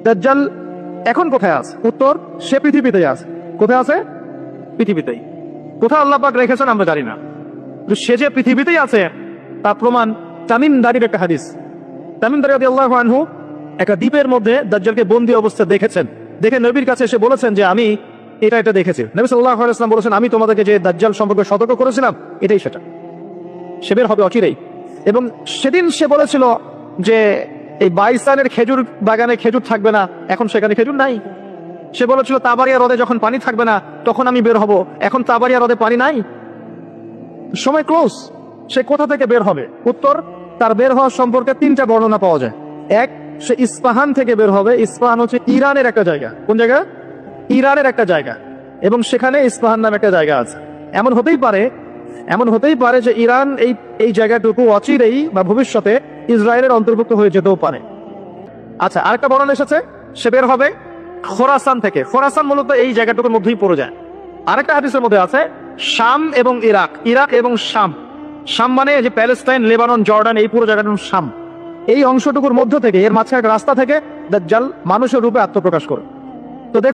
দাজ্জাল এখন কোথায় আছে? উত্তর, সে পৃথিবীতেই আছে। কোথায় আছে? পৃথিবীতেই। কোথায় আল্লাহ পাক রেখেছেন আমরা জানি না, কিন্তু সে যে পৃথিবীতেই আছে তার প্রমাণ তামিম দারির একটা হাদিস। তামিম দারি রাদিয়াল্লাহু আনহু একটা দ্বীপের মধ্যে দাজ্জালকে বন্দী অবস্থায় দেখেছেন। দেখে নবীর কাছে এসে বলেছেন যে আমি এটা দেখেছি। নবী সাল্লাল্লাহু আলাইহি ওয়াসাল্লাম বলেছেন, আমি তোমাদেরকে যে দাজ্জাল সম্পর্কে সতর্ক করেছিলাম এটাই সেটা, সে বের হবে অচিরেই। এবং সেদিন সে বলেছিল যে এই বাইসানের খেজুর বাগানে খেজুর থাকবে না, এখন সেখানে খেজুর নাই। সে বলেছিল তাবারিয়া হ্রদে যখন পানি থাকবে না তখন আমি বের হব, এখন তাবারিয়া হ্রদে পানি নাই, সময় ক্লোজ। সে কোথা থেকে বের হবে? উত্তর, তার বের হওয়ার সম্পর্কে তিনটা বর্ণনা পাওয়া যায়। এক, সে ইস্পাহান থেকে বের হবে। ইস্পাহান হচ্ছে ইরানের একটা জায়গা। কোন জায়গা? ইরানের একটা জায়গা, এবং সেখানে ইস্পাহান নামে একটা জায়গা আছে। এমন হতেই পারে যে ইরান এই জায়গাটুকু অচিরেই বা ভবিষ্যতে ইসরায়েলের অন্তর্ভুক্ত হয়ে যেতেও পারে। আচ্ছা, আরেকটা বর্ণনা এসেছে সে বের হবে খোরাসান থেকে। খোরাসান মূলত এই জায়গাটুকুর মধ্যেই পড়ে যায়। আরেকটা হাদিসের মধ্যে আছে শাম এবং ইরাক, ইরাক এবং শাম। শাম মানে যে প্যালেস্টাইন, লেবানন, জর্ডান, এই পুরো জায়গাটার শাম। এই অংশটুকুর মধ্য থেকে, এর মাঝখানে একটা রাস্তা থেকে দাজ্জাল মানুষের রূপে আত্মপ্রকাশ করে।